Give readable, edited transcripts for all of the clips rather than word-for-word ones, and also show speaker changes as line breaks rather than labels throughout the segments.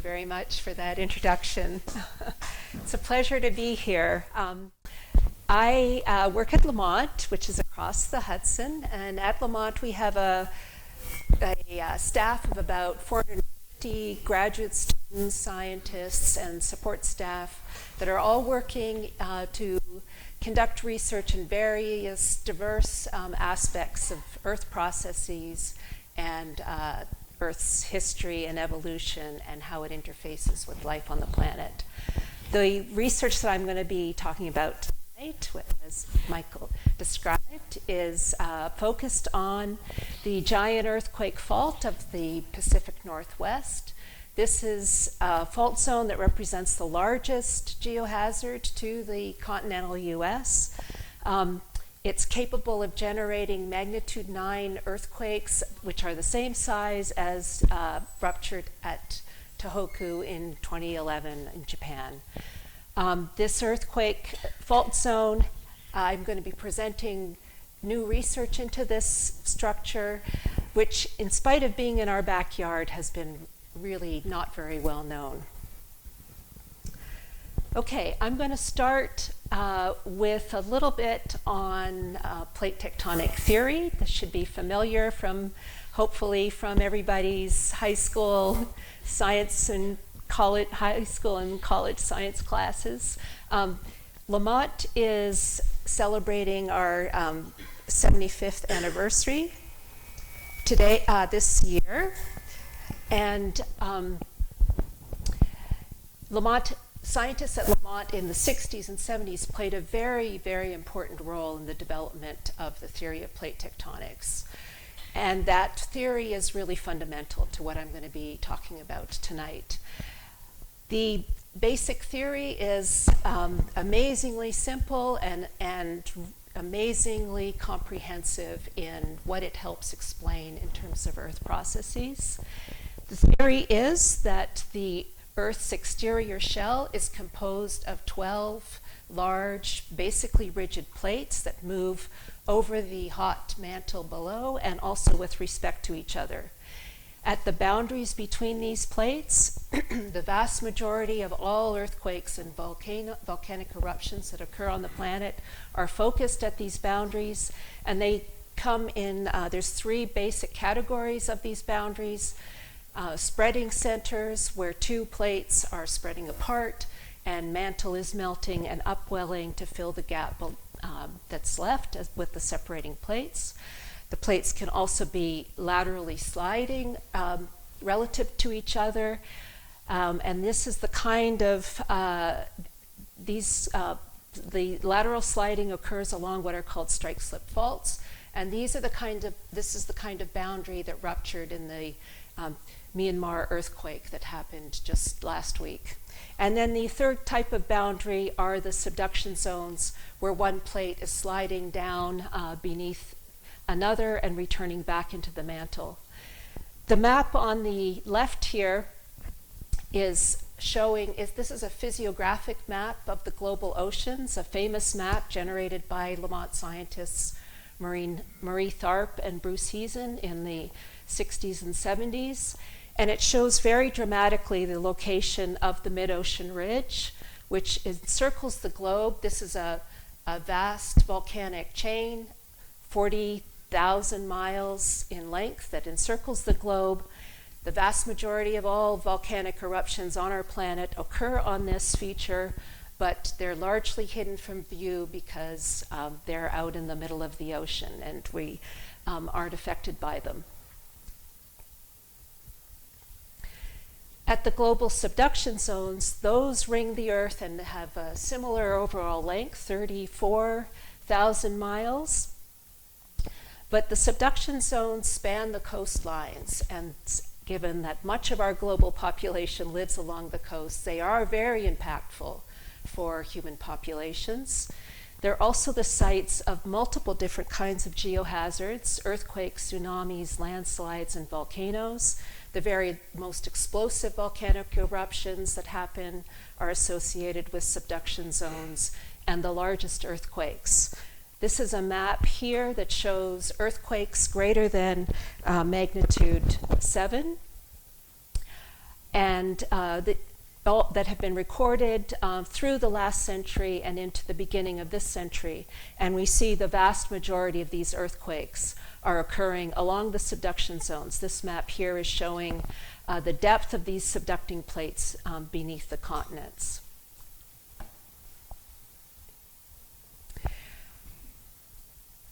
very much for that introduction. It's a pleasure to be here. I work at Lamont, which is across the Hudson, and at Lamont we have a staff of about 450 graduate students, scientists, and support staff that are all working to conduct research in various diverse aspects of Earth processes and Earth's history and evolution and how it interfaces with life on the planet. The research that I'm going to be talking about tonight, as Michael described, is focused on the giant earthquake fault of the Pacific Northwest. This is a fault zone that represents the largest geohazard to the continental US. It's capable of generating magnitude 9 earthquakes, which are the same size as ruptured at Tohoku in 2011 in Japan. This earthquake fault zone, I'm going to be presenting new research into this structure, which, in spite of being in our backyard, has been really not very well known. Okay, I'm going to start with a little bit on plate tectonic theory. This should be familiar hopefully from everybody's high school science and high school and college science classes. Lamont is celebrating our 75th anniversary today, this year, and scientists at Lamont in the 60s and 70s played a very, very important role in the development of the theory of plate tectonics. And that theory is really fundamental to what I'm going to be talking about tonight. The basic theory is amazingly simple and amazingly comprehensive in what it helps explain in terms of Earth processes. The theory is that the Earth's exterior shell is composed of 12 large, basically rigid plates that move over the hot mantle below and also with respect to each other. At the boundaries between these plates, the vast majority of all earthquakes and volcanic eruptions that occur on the planet are focused at these boundaries, and they come in, there's 3 basic categories of these boundaries. Spreading centers, where 2 plates are spreading apart and mantle is melting and upwelling to fill the gap that's left with the separating plates. The plates can also be laterally sliding relative to each other, and this is the kind of, the lateral sliding occurs along what are called strike-slip faults, and this is the kind of boundary that ruptured in the Myanmar earthquake that happened just last week. And then the third type of boundary are the subduction zones, where one plate is sliding down beneath another and returning back into the mantle. The map on the left here is showing, this is a physiographic map of the global oceans, a famous map generated by Lamont scientists Marie Tharp and Bruce Heezen in the 60s and 70s. And it shows very dramatically the location of the mid-ocean ridge, which encircles the globe. This is a vast volcanic chain, 40,000 miles in length, that encircles the globe. The vast majority of all volcanic eruptions on our planet occur on this feature, but they're largely hidden from view because they're out in the middle of the ocean and we aren't affected by them. At the global subduction zones, those ring the Earth and have a similar overall length, 34,000 miles. But the subduction zones span the coastlines, and given that much of our global population lives along the coast, they are very impactful for human populations. They're also the sites of multiple different kinds of geohazards: earthquakes, tsunamis, landslides, and volcanoes. The very most explosive volcanic eruptions that happen are associated with subduction zones, and the largest earthquakes. This is a map here that shows earthquakes greater than magnitude 7. and that have been recorded through the last century and into the beginning of this century. And we see the vast majority of these earthquakes are occurring along the subduction zones. This map here is showing the depth of these subducting plates beneath the continents.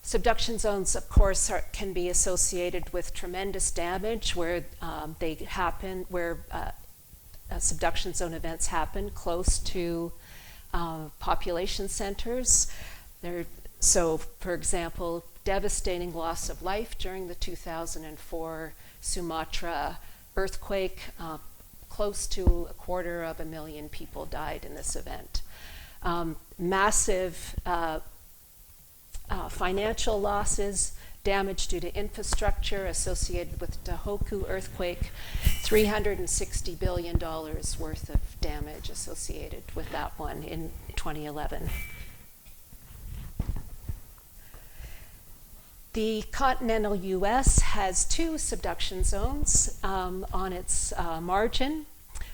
Subduction zones, of course, can be associated with tremendous damage where they happen, where subduction zone events happen close to population centers. So, for example, devastating loss of life during the 2004 Sumatra earthquake. Close to 250,000 people died in this event. Massive financial losses, damage due to infrastructure associated with Tohoku earthquake, $360 billion worth of damage associated with that one in 2011. The continental US has two subduction zones on its margin.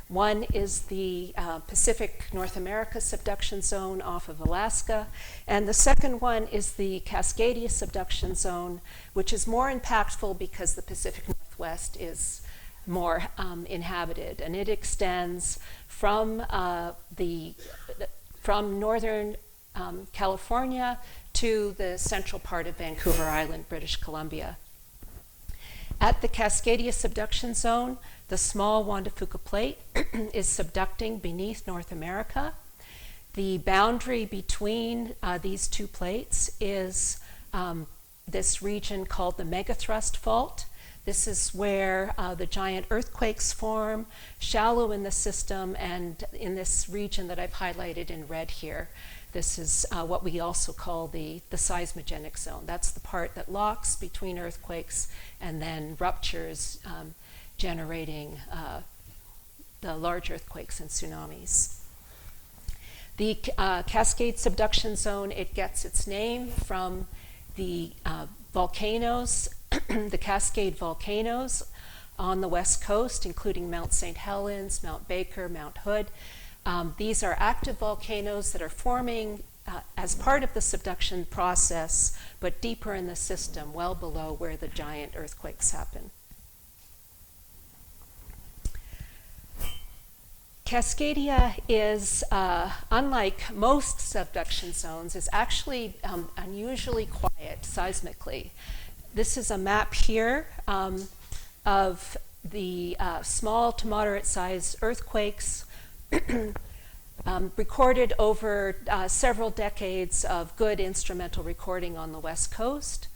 One is the Pacific North America subduction zone off of Alaska, and the second one is the Cascadia Subduction Zone, which is more impactful because the Pacific Northwest is more inhabited, and it extends from northern California to the central part of Vancouver Island, British Columbia. At the Cascadia Subduction Zone, the small Juan de Fuca Plate is subducting beneath North America. The boundary between these two plates is this region called the megathrust fault. This is where the giant earthquakes form, shallow in the system, and in this region that I've highlighted in red here. This is what we also call the seismogenic zone. That's the part that locks between earthquakes and then ruptures, generating the large earthquakes and tsunamis. The Cascade Subduction Zone, it gets its name from the volcanoes, the Cascade volcanoes on the west coast, including Mount St. Helens, Mount Baker, Mount Hood. These are active volcanoes that are forming as part of the subduction process, but deeper in the system, well below where the giant earthquakes happen. Cascadia is, unlike most subduction zones, is actually unusually quiet seismically. This is a map here of the small to moderate sized earthquakes recorded over several decades of good instrumental recording on the West Coast.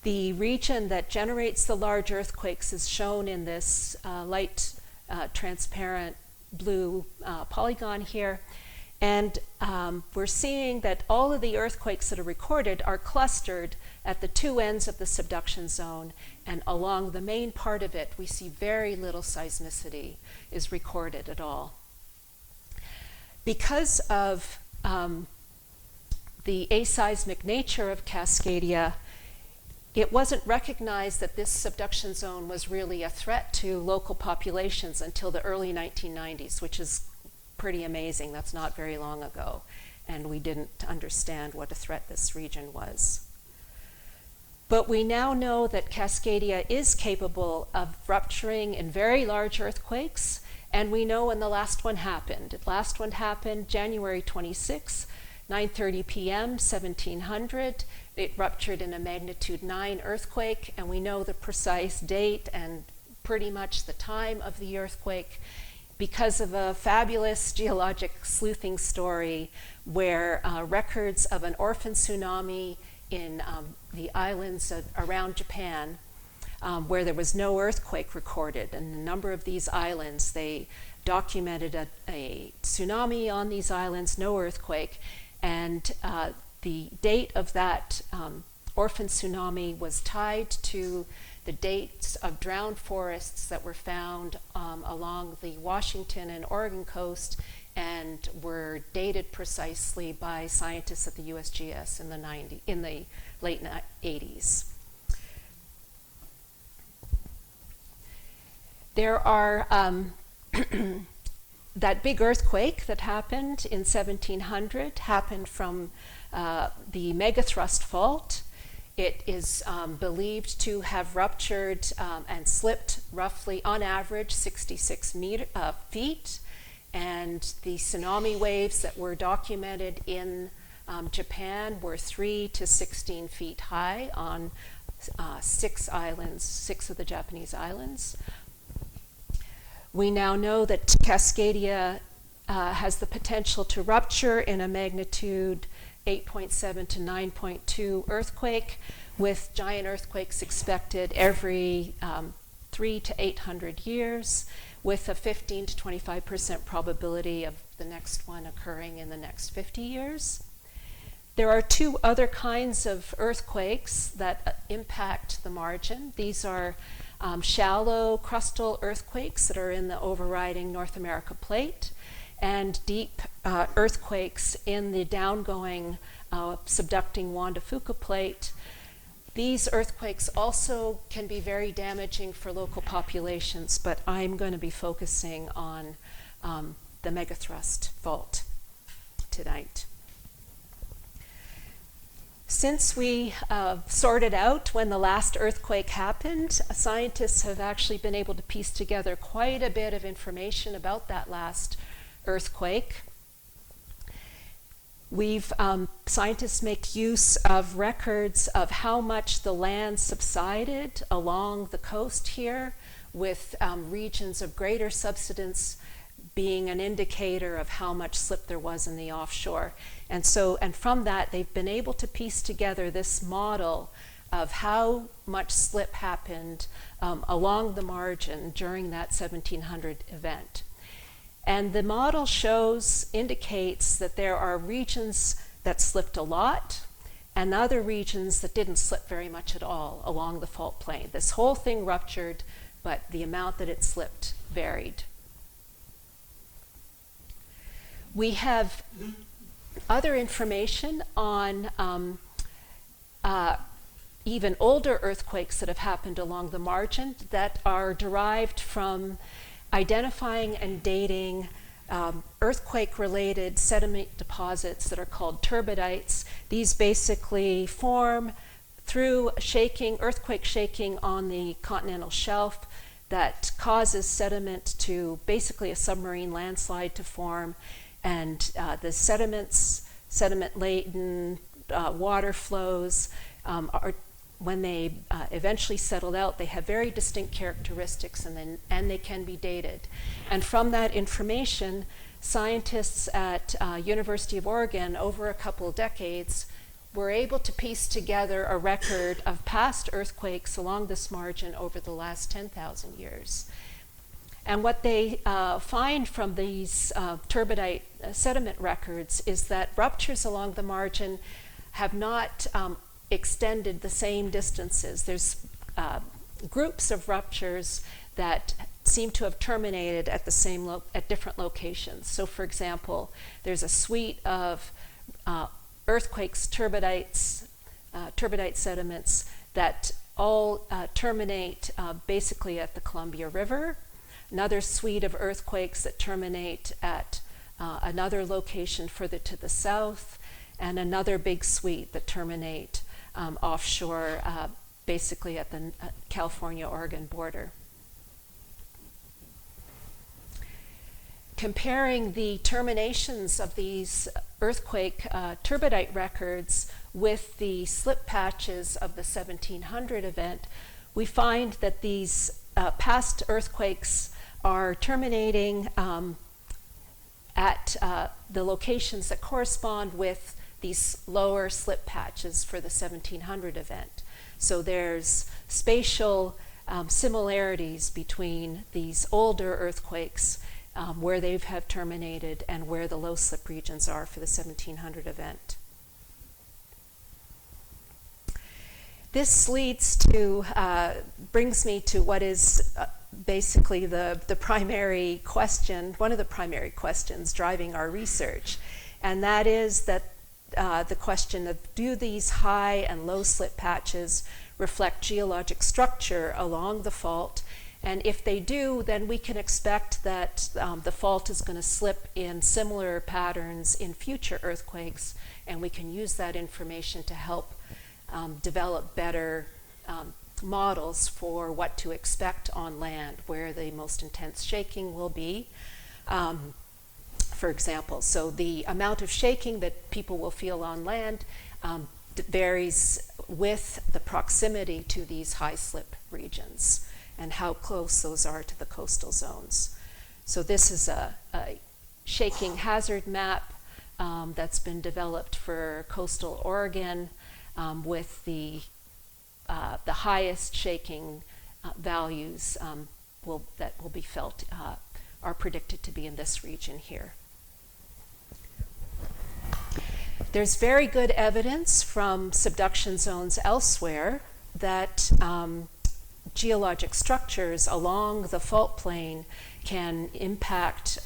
The region that generates the large earthquakes is shown in this light transparent blue polygon here. And we're seeing that all of the earthquakes that are recorded are clustered at the two ends of the subduction zone, and along the main part of it, we see very little seismicity is recorded at all. Because of the aseismic nature of Cascadia, it wasn't recognized that this subduction zone was really a threat to local populations until the early 1990s, which is pretty amazing. That's not very long ago, and we didn't understand what a threat this region was. But we now know that Cascadia is capable of rupturing in very large earthquakes, and we know when the last one happened. The last one happened January 26, 9:30 p.m., 1700. It ruptured in a magnitude 9 earthquake, and we know the precise date and pretty much the time of the earthquake because of a fabulous geologic sleuthing story where records of an orphan tsunami in the islands around Japan, where there was no earthquake recorded. And a number of these islands, they documented a tsunami on these islands, no earthquake. And the date of that orphan tsunami was tied to the dates of drowned forests that were found along the Washington and Oregon coast and were dated precisely by scientists at the USGS in the late 80s. There are that big earthquake that happened in 1700 happened from the megathrust fault. It is believed to have ruptured and slipped roughly, on average, 66 feet. And the tsunami waves that were documented in Japan were 3 to 16 feet high on 6 islands, 6 of the Japanese islands. We now know that Cascadia has the potential to rupture in a magnitude 8.7 to 9.2 earthquake, with giant earthquakes expected every 3 to 800 years, with a 15 to 25% probability of the next one occurring in the next 50 years. There are 2 other kinds of earthquakes that impact the margin. These are shallow crustal earthquakes that are in the overriding North America plate, and deep earthquakes in the downgoing subducting Juan de Fuca plate. These earthquakes also can be very damaging for local populations, but I'm going to be focusing on the megathrust fault tonight. Since we sorted out when the last earthquake happened, scientists have actually been able to piece together quite a bit of information about that last earthquake. Scientists make use of records of how much the land subsided along the coast here, with regions of greater subsidence being an indicator of how much slip there was in the offshore. And from that, they've been able to piece together this model of how much slip happened along the margin during that 1700 event. And the model indicates that there are regions that slipped a lot and other regions that didn't slip very much at all along the fault plane. This whole thing ruptured, but the amount that it slipped varied. We have other information on even older earthquakes that have happened along the margin that are derived from identifying and dating earthquake-related sediment deposits that are called turbidites. These basically form through earthquake shaking on the continental shelf that causes sediment to, basically a submarine landslide to form, and the sediment-laden water flows when they eventually settled out, they have very distinct characteristics, and they can be dated. And from that information, scientists at University of Oregon over a couple of decades were able to piece together a record of past earthquakes along this margin over the last 10,000 years. And what they find from these turbidite sediment records is that ruptures along the margin have not extended the same distances. There's groups of ruptures that seem to have terminated at different locations. So, for example, there's a suite of earthquakes, turbidite sediments that all terminate basically at the Columbia River. Another suite of earthquakes that terminate at another location further to the south, and another big suite that terminate offshore, basically at the California-Oregon border. Comparing the terminations of these earthquake turbidite records with the slip patches of the 1700 event, we find that these past earthquakes are terminating at the locations that correspond with these lower slip patches for the 1700 event. So there's spatial similarities between these older earthquakes where they have terminated and where the low slip regions are for the 1700 event. This brings me to what is basically the primary question, one of the primary questions driving our research, and that is that the question of, do these high and low slip patches reflect geologic structure along the fault, And if they do, then we can expect that the fault is going to slip in similar patterns in future earthquakes, and we can use that information to help develop better models for what to expect on land, where the most intense shaking will be, for example. So the amount of shaking that people will feel on land varies with the proximity to these high slip regions and how close those are to the coastal zones. So this is a shaking hazard map that's been developed for coastal Oregon with the highest shaking values that will be felt are predicted to be in this region here. There's very good evidence from subduction zones elsewhere that geologic structures along the fault plane can impact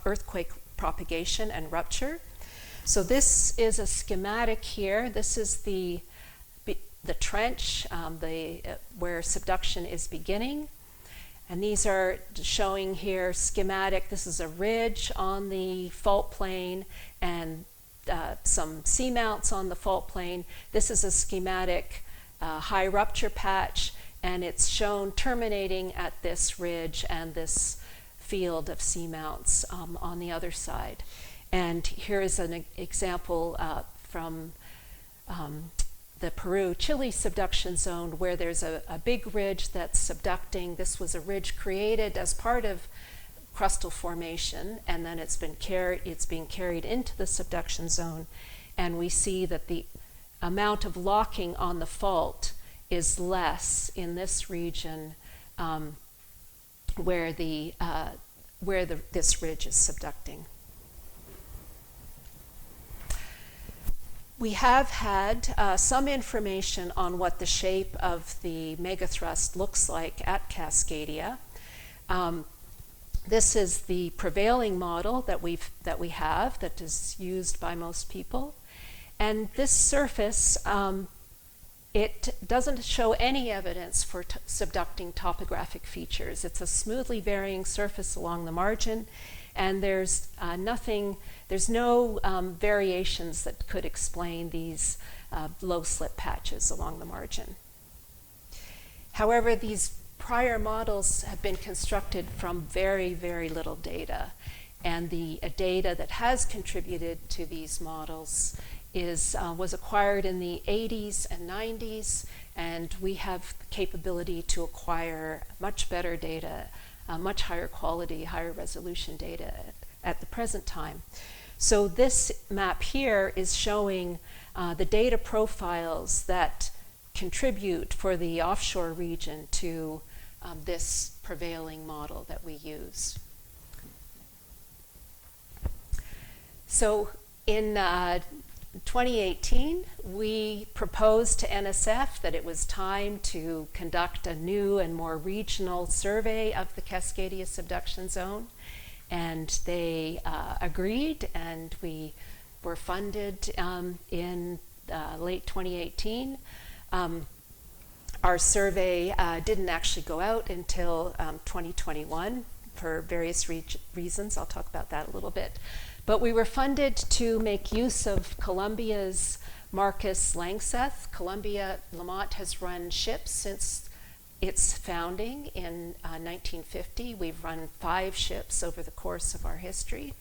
earthquake propagation and rupture. So this is a schematic here. This is the trench where subduction is beginning. And these are showing here schematic. This is a ridge on the fault plane and some seamounts on the fault plane. This is a schematic high rupture patch, and it's shown terminating at this ridge and this field of seamounts on the other side. And here is an example from the Peru-Chile subduction zone where there's a big ridge that's subducting. This was a ridge created as part of crustal formation, and then it's being carried into the subduction zone, and we see that the amount of locking on the fault is less in this region where this ridge is subducting. We have had some information on what the shape of the megathrust looks like at Cascadia. This is the prevailing model that we have that is used by most people. And this surface, it doesn't show any evidence for subducting topographic features. It's a smoothly varying surface along the margin, and there's no variations that could explain these low slip patches along the margin. However, these prior models have been constructed from very, very little data, and the data that has contributed to these models was acquired in the 80s and 90s, and we have the capability to acquire much better data, much higher quality, higher resolution data at the present time. So this map here is showing the data profiles that contribute for the offshore region to this prevailing model that we use. So in 2018, we proposed to NSF that it was time to conduct a new and more regional survey of the Cascadia Subduction Zone, and they agreed, and we were funded in late 2018. Our survey didn't actually go out until 2021 for various reasons. I'll talk about that a little bit. But we were funded to make use of Columbia's Marcus Langseth. Lamont has run ships since its founding in 1950. We've run 5 ships over the course of our history.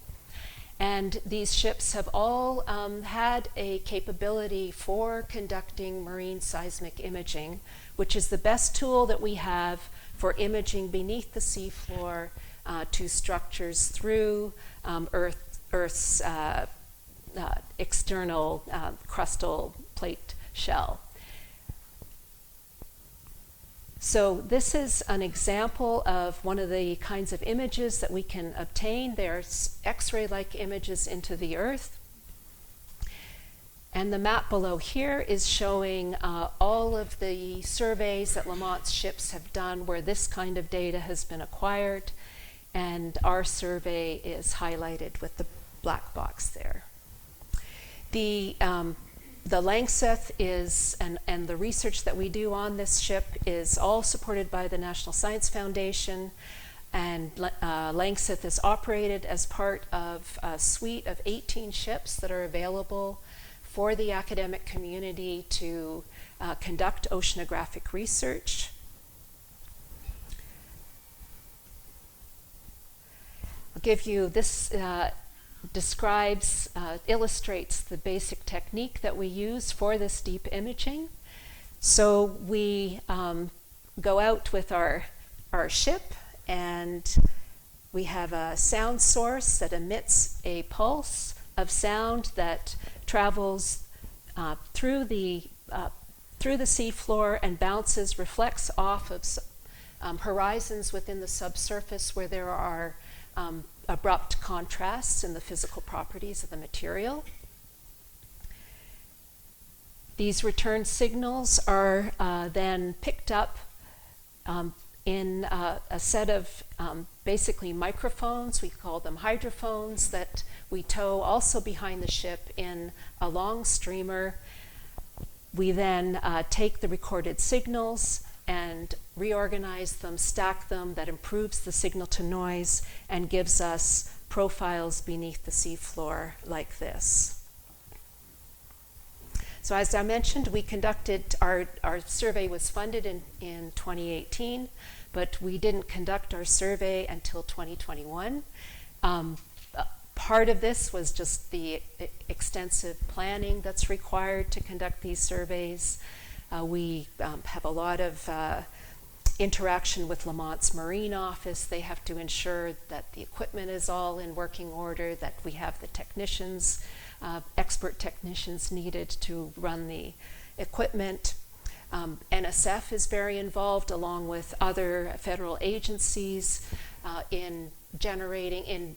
And these ships have all had a capability for conducting marine seismic imaging, which is the best tool that we have for imaging beneath the seafloor to structures through Earth's external crustal plate shell. So this is an example of one of the kinds of images that we can obtain. There's X-ray-like images into the Earth. And the map below here is showing all of the surveys that Lamont's ships have done where this kind of data has been acquired. And our survey is highlighted with the black box there. The The Langseth is, and the research that we do on this ship is all supported by the National Science Foundation, and Langseth is operated as part of a suite of 18 ships that are available for the academic community to conduct oceanographic research. I'll give you this, illustrates the basic technique that we use for this deep imaging. So we go out with our ship, and we have a sound source that emits a pulse of sound that travels through the seafloor and bounces, reflects off of horizons within the subsurface where there are abrupt contrasts in the physical properties of the material. These return signals are then picked up in a set of basically microphones. We call them hydrophones, that we tow also behind the ship in a long streamer. We then take the recorded signals and reorganize them, stack them. That improves the signal to noise and gives us profiles beneath the seafloor like this. So as I mentioned, we conducted, our survey was funded in 2018, but we didn't conduct our survey until 2021. Part of this was just the extensive planning that's required to conduct these surveys. We have a lot of interaction with Lamont's Marine Office. They have to ensure that the equipment is all in working order, that we have the technicians, expert technicians needed to run the equipment. NSF is very involved, along with other federal agencies, in generating,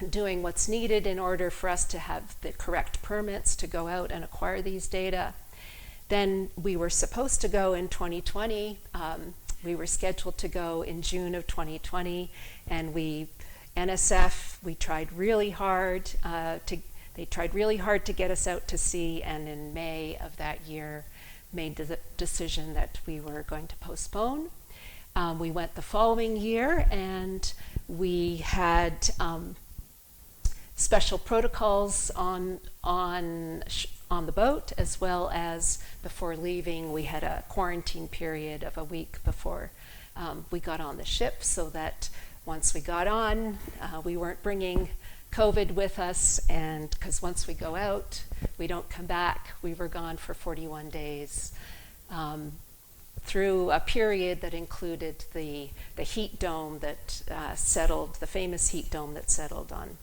doing what's needed in order for us to have the correct permits to go out and acquire these data. Then we were supposed to go in 2020. We were scheduled to go in June of 2020, and NSF, we tried really hard they tried really hard to get us out to sea, and in May of that year made the decision that we were going to postpone. We went the following year, and we had special protocols on the boat, as well as before leaving, we had a quarantine period of a week before we got on the ship, so that once we got on, we weren't bringing COVID with us, and because once we go out, we don't come back. We were gone for 41 days through a period that included the heat dome that settled, the famous heat dome that settled on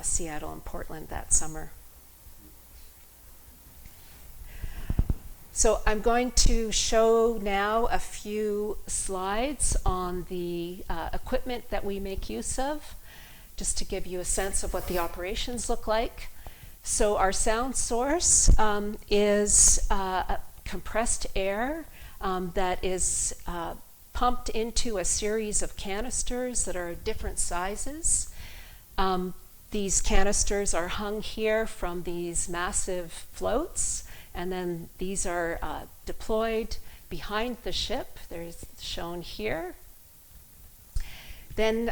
Seattle and Portland that summer. So I'm going to show now a few slides on the equipment that we make use of, just to give you a sense of what the operations look like. So our sound source is compressed air that is pumped into a series of canisters that are different sizes. These canisters are hung here from these massive floats, and then these are deployed behind the ship. They're shown here. Then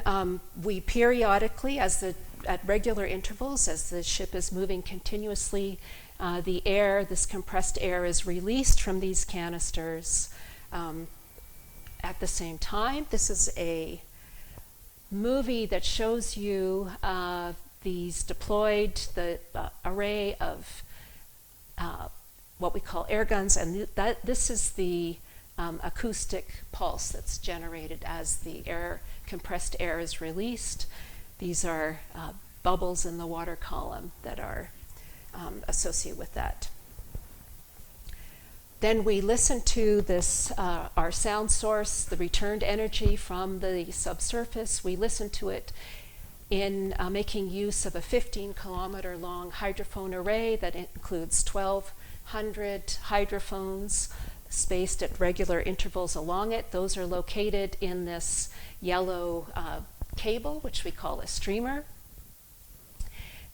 we periodically, at regular intervals, as the ship is moving continuously, the air, this compressed air, is released from these canisters at the same time. This is a movie that shows you these deployed, the array of what we call air guns, and this is the acoustic pulse that's generated as the compressed air is released. These are bubbles in the water column that are associated with that. Then we listen to this, our sound source, the returned energy from the subsurface. We listen to it in making use of a 15-kilometer long hydrophone array that includes 1,200 hydrophones spaced at regular intervals along it. Those are located in this yellow cable, which we call a streamer.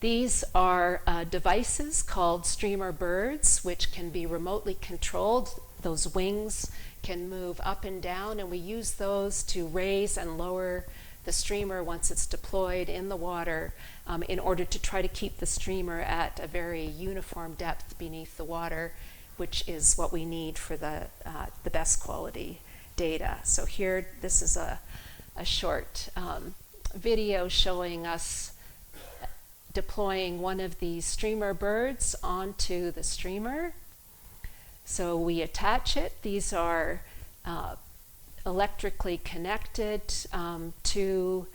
These are devices called streamer birds, which can be remotely controlled. Those wings can move up and down, and we use those to raise and lower the streamer once it's deployed in the water in order to try to keep the streamer at a very uniform depth beneath the water, which is what we need for the best quality data. So here, this is a short video showing us deploying one of these streamer birds onto the streamer. So we attach it. These are electrically connected to,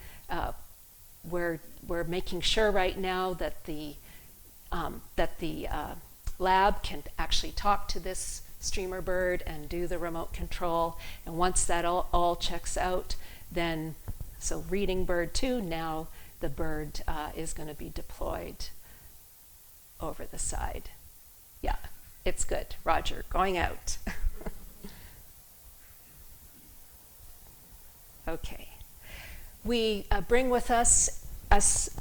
we're making sure right now that the lab can actually talk to this streamer bird and do the remote control. And once that all checks out, then, so reading bird 2, now the bird is going to be deployed over the side. Yeah, it's good. Roger, going out. Okay. We bring with us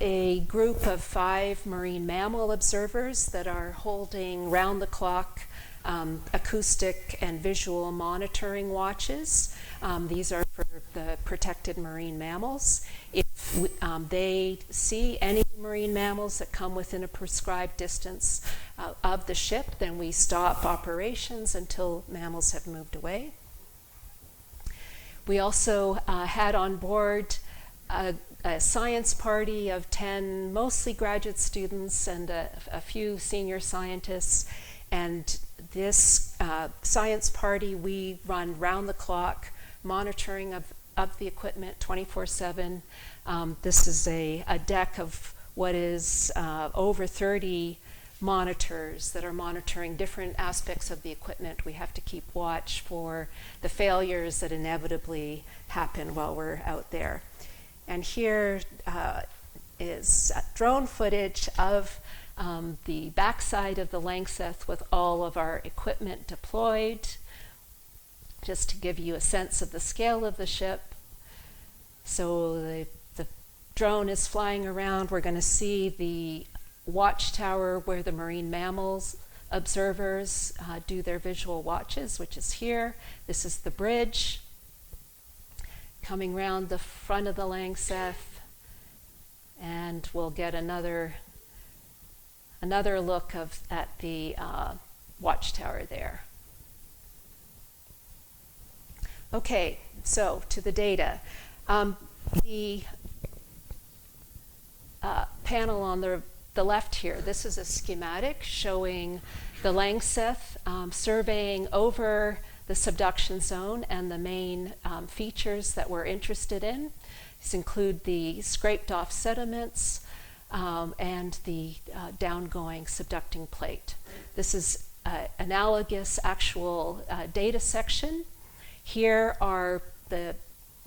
a group of 5 marine mammal observers that are holding round-the-clock acoustic and visual monitoring watches. These are for the protected marine mammals. If they see any marine mammals that come within a prescribed distance of the ship, then we stop operations until mammals have moved away. We also had on board a science party of 10 mostly graduate students and a few senior scientists. And this science party, we run round-the-clock monitoring of the equipment 24/7. This is a deck of what is over 30 monitors that are monitoring different aspects of the equipment. We have to keep watch for the failures that inevitably happen while we're out there. And here is drone footage of the backside of the Langseth with all of our equipment deployed, just to give you a sense of the scale of the ship. So the drone is flying around. We're going to see the watchtower where the marine mammals observers do their visual watches, which is here. This is the bridge coming around the front of the Langseth, and we'll get another look at the watchtower there. Okay, so to the data. The panel on the left here, this is a schematic showing the Langseth surveying over the subduction zone and the main features that we're interested in. These include the scraped off sediments and the downgoing subducting plate. This is analogous actual data section. Here are the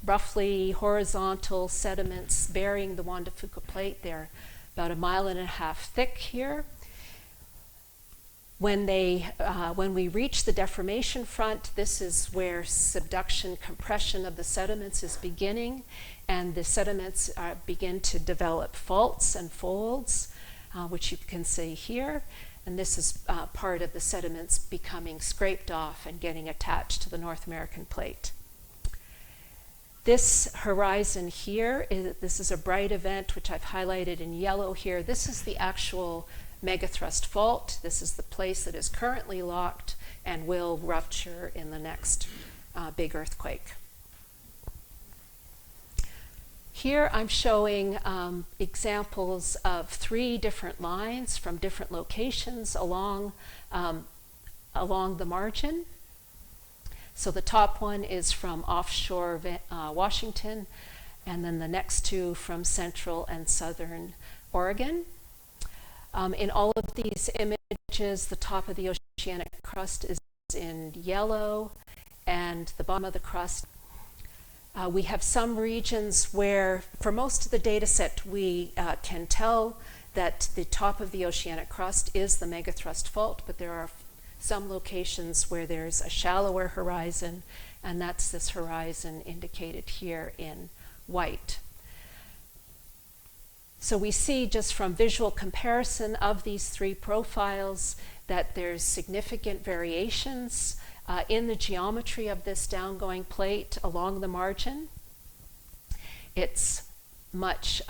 roughly horizontal sediments bearing the Juan de Fuca plate. They're about 1.5 miles thick here. When we reach the deformation front, this is where subduction compression of the sediments is beginning, and the sediments begin to develop faults and folds, which you can see here. And this is part of the sediments becoming scraped off and getting attached to the North American plate. This horizon here, this is a bright event, which I've highlighted in yellow here. This is the actual megathrust fault. This is the place that is currently locked and will rupture in the next big earthquake. Here I'm showing examples of 3 different lines from different locations along the margin. So the top one is from offshore Washington, and then the next 2 from central and southern Oregon. In all of these images, the top of the oceanic crust is in yellow, and the bottom of the crust. We have some regions where, for most of the data set, we can tell that the top of the oceanic crust is the megathrust fault, but there are some locations where there's a shallower horizon, and that's this horizon indicated here in white. So we see just from visual comparison of these three profiles that there's significant variations in the geometry of this downgoing plate along the margin. It's much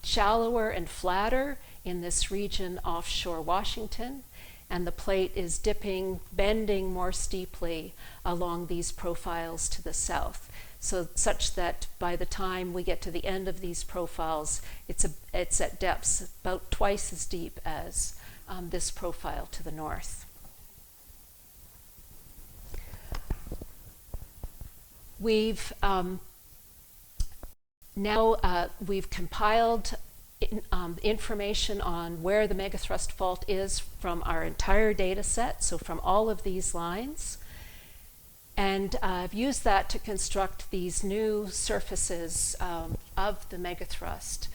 shallower and flatter in this region offshore Washington, and the plate is dipping, bending more steeply along these profiles to the south. So such that by the time we get to the end of these profiles, it's at depths about twice as deep as this profile to the north. We've we've compiled information on where the megathrust fault is from our entire data set, so from all of these lines. And I've used that to construct these new surfaces of the megathrust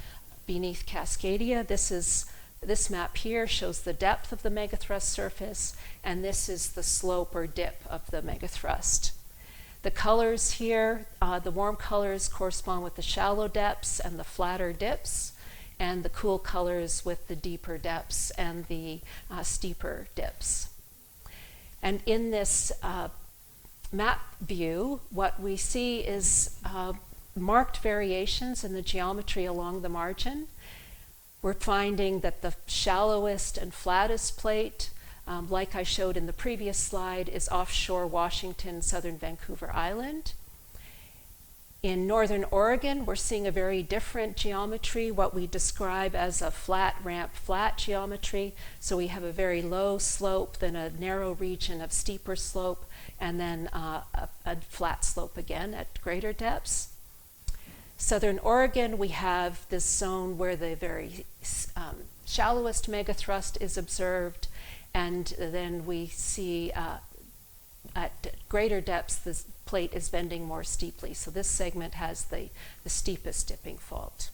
beneath Cascadia. This map here shows the depth of the megathrust surface, and this is the slope or dip of the megathrust. The colors here, the warm colors correspond with the shallow depths and the flatter dips, and the cool colors with the deeper depths and the steeper dips. And in this map view, what we see is marked variations in the geometry along the margin. We're finding that the shallowest and flattest plate, like I showed in the previous slide, is offshore Washington, southern Vancouver Island. In northern Oregon, we're seeing a very different geometry, what we describe as a flat ramp, flat geometry. So we have a very low slope, then a narrow region of steeper slope, and then a flat slope again at greater depths. Southern Oregon, we have this zone where the very shallowest megathrust is observed, and then we see at greater depths the plate is bending more steeply. So this segment has the steepest dipping fault.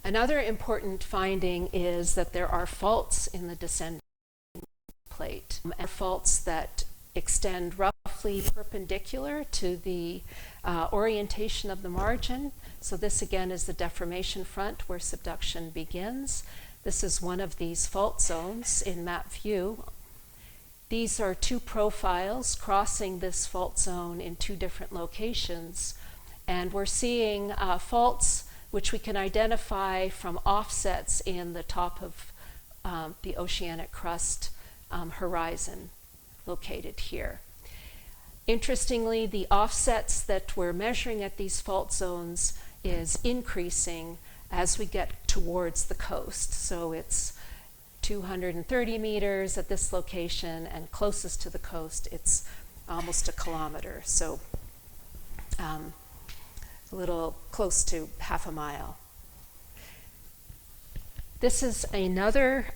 Another important finding is that there are faults in the descending plate, and faults that extend roughly perpendicular to the orientation of the margin. So this again is the deformation front where subduction begins. This is one of these fault zones in map view. These are two profiles crossing this fault zone in two different locations, and we're seeing faults which we can identify from offsets in the top of the oceanic crust horizon located here. Interestingly, the offsets that we're measuring at these fault zones is increasing as we get towards the coast. So it's 230 meters at this location, and closest to the coast, it's almost a kilometer. So a little close to half a mile. This is another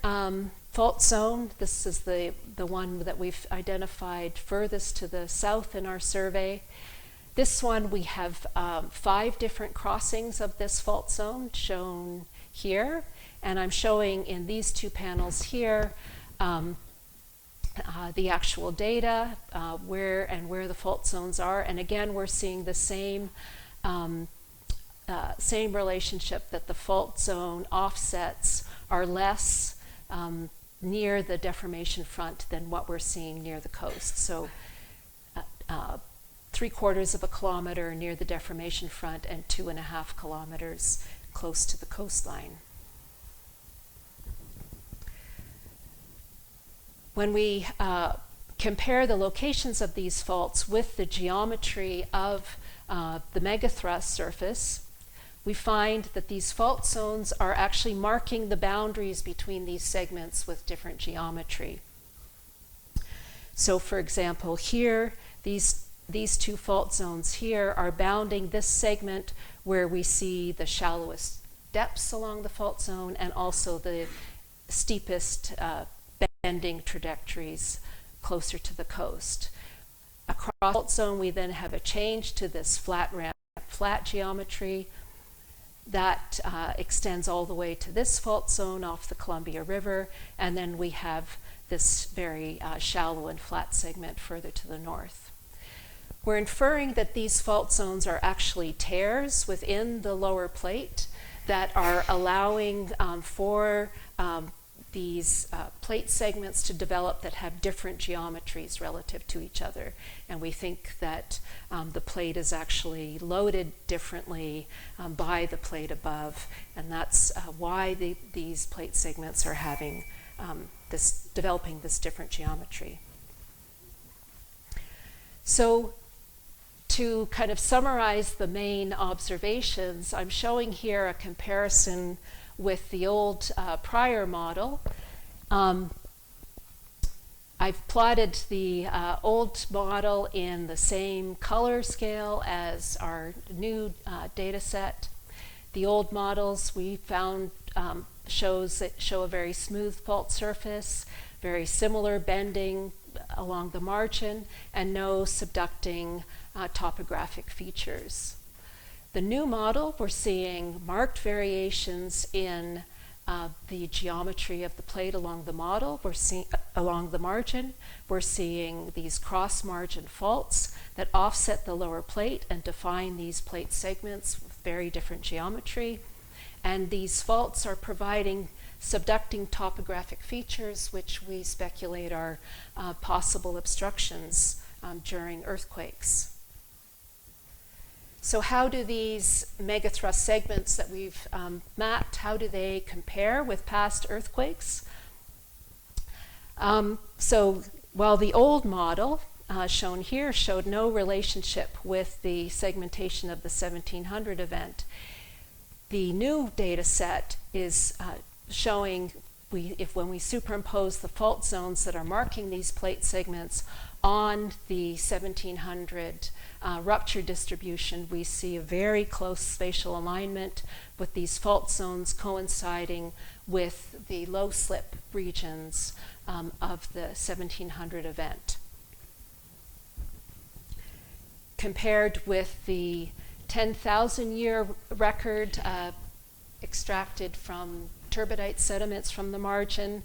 fault zone. This is the one that we've identified furthest to the south in our survey. This one, we have 5 different crossings of this fault zone shown here, and I'm showing in these 2 panels here the actual data, where the fault zones are, and again we're seeing the same relationship, that the fault zone offsets are less near the deformation front than what we're seeing near the coast. So 3/4 of a kilometer near the deformation front and 2.5 kilometers close to the coastline. When we compare the locations of these faults with the geometry of the megathrust surface, we find that these fault zones are actually marking the boundaries between these segments with different geometry. So for example, here, these 2 fault zones here are bounding this segment where we see the shallowest depths along the fault zone and also the steepest bending trajectories closer to the coast. Across the fault zone, we then have a change to this flat ramp, flat geometry that extends all the way to this fault zone off the Columbia River, and then we have this very shallow and flat segment further to the north. We're inferring that these fault zones are actually tears within the lower plate that are allowing for these plate segments to develop that have different geometries relative to each other. And we think that the plate is actually loaded differently by the plate above, and that's why these plate segments are having developing this different geometry. So to kind of summarize the main observations, I'm showing here a comparison with the old prior model. I've plotted the old model in the same color scale as our new data set. The old models we found show a very smooth fault surface, very similar bending along the margin, and no subducting topographic features. The new model, we're seeing marked variations in the geometry of the plate along the model. We're seeing along the margin. We're seeing these cross-margin faults that offset the lower plate and define these plate segments with very different geometry. And these faults are providing subducting topographic features, which we speculate are possible obstructions during earthquakes. So how do these megathrust segments that we've mapped, how do they compare with past earthquakes? So while the old model shown here showed no relationship with the segmentation of the 1700 event, the new data set is showing when we superimpose the fault zones that are marking these plate segments on the 1700 rupture distribution, we see a very close spatial alignment with these fault zones coinciding with the low slip regions of the 1700 event. Compared with the 10,000 year record extracted from turbidite sediments from the margin,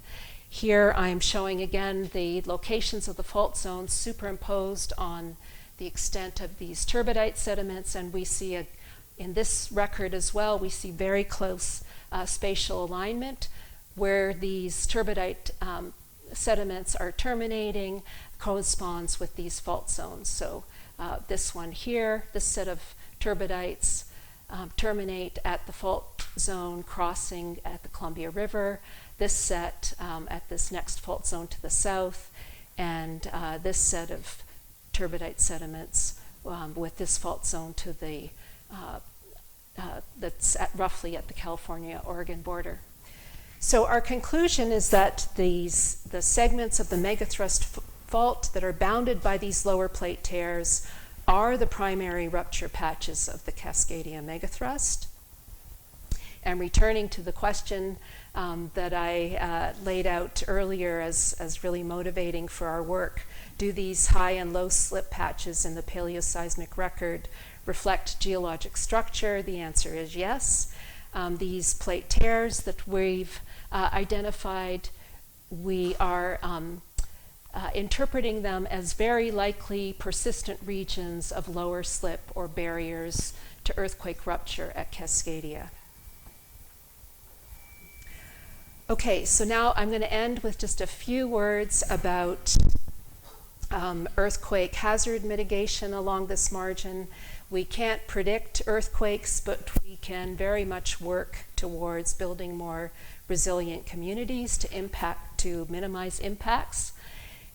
here I'm showing again the locations of the fault zones superimposed on the extent of these turbidite sediments, and we see in this record as well, we see very close spatial alignment where these turbidite sediments are terminating corresponds with these fault zones. So this one here, this set of turbidites terminate at the fault zone crossing at the Columbia River, this set at this next fault zone to the south, and this set of turbidite sediments with this fault zone to the that's roughly at the California-Oregon border. So our conclusion is that the segments of the megathrust fault that are bounded by these lower plate tears are the primary rupture patches of the Cascadia megathrust. And returning to the question that I laid out earlier as really motivating for our work, do these high and low slip patches in the paleoseismic record reflect geologic structure? The answer is yes. These plate tears that we've identified, we are interpreting them as very likely persistent regions of lower slip or barriers to earthquake rupture at Cascadia. Okay, so now I'm going to end with just a few words about earthquake hazard mitigation along this margin. We can't predict earthquakes, but we can very much work towards building more resilient communities to minimize impacts.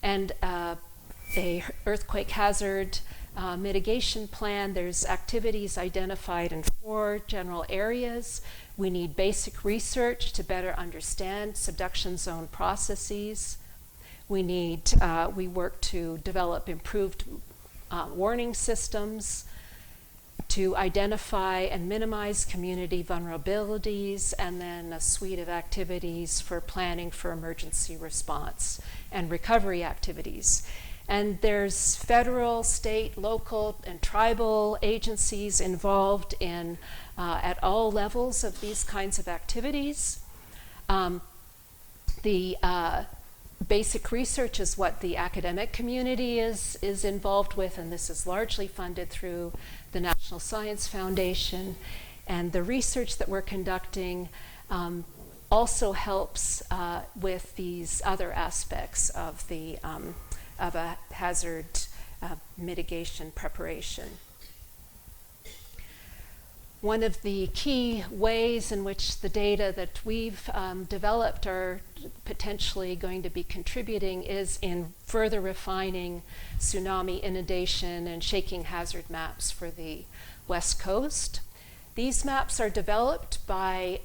And a earthquake hazard mitigation plan, there's activities identified in 4 general areas. We need basic research to better understand subduction zone processes. We work to develop improved warning systems, to identify and minimize community vulnerabilities, and then a suite of activities for planning for emergency response and recovery activities. And there's federal, state, local, and tribal agencies involved in at all levels of these kinds of activities. basic research is what the academic community is involved with, and this is largely funded through the National Science Foundation. And the research that we're conducting also helps with these other aspects of a hazard mitigation preparation. One of the key ways in which the data that we've developed are potentially going to be contributing is in further refining tsunami inundation and shaking hazard maps for the West Coast. These maps are developed by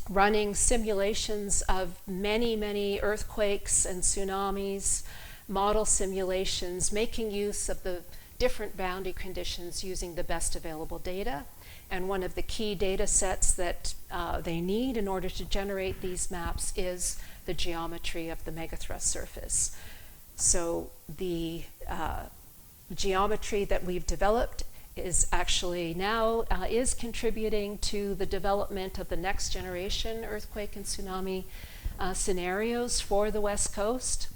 running simulations of many, many earthquakes and tsunamis, model simulations, making use of the different boundary conditions using the best available data. And one of the key data sets that they need in order to generate these maps is the geometry of the megathrust surface. So the geometry that we've developed is actually now is contributing to the development of the next generation earthquake and tsunami scenarios for the West Coast.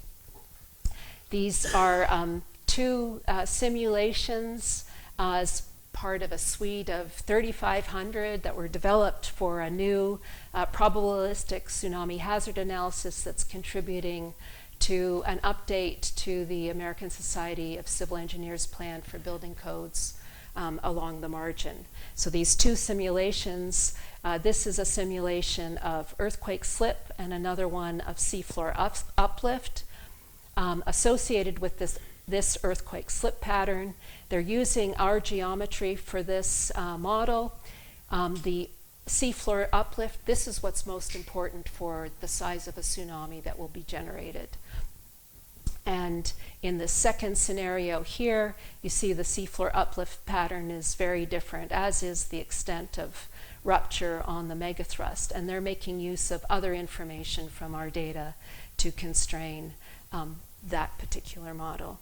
These are two simulations as part of a suite of 3,500 that were developed for a new probabilistic tsunami hazard analysis that's contributing to an update to the American Society of Civil Engineers plan for building codes along the margin. So these two simulations, this is a simulation of earthquake slip and another one of seafloor uplift associated with this earthquake slip pattern. They're using our geometry for this model. The seafloor uplift, this is what's most important for the size of a tsunami that will be generated. And in the second scenario here, you see the seafloor uplift pattern is very different, as is the extent of rupture on the megathrust. And they're making use of other information from our data to constrain that particular model.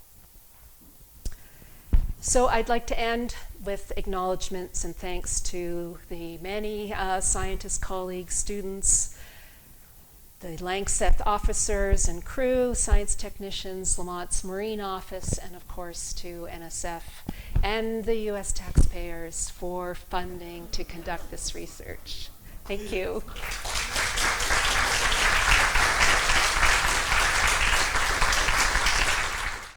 So I'd like to end with acknowledgments and thanks to the many scientists, colleagues, students, the Langseth officers and crew, science technicians, Lamont's Marine Office, and of course to NSF and the US taxpayers for funding to conduct this research. Thank you.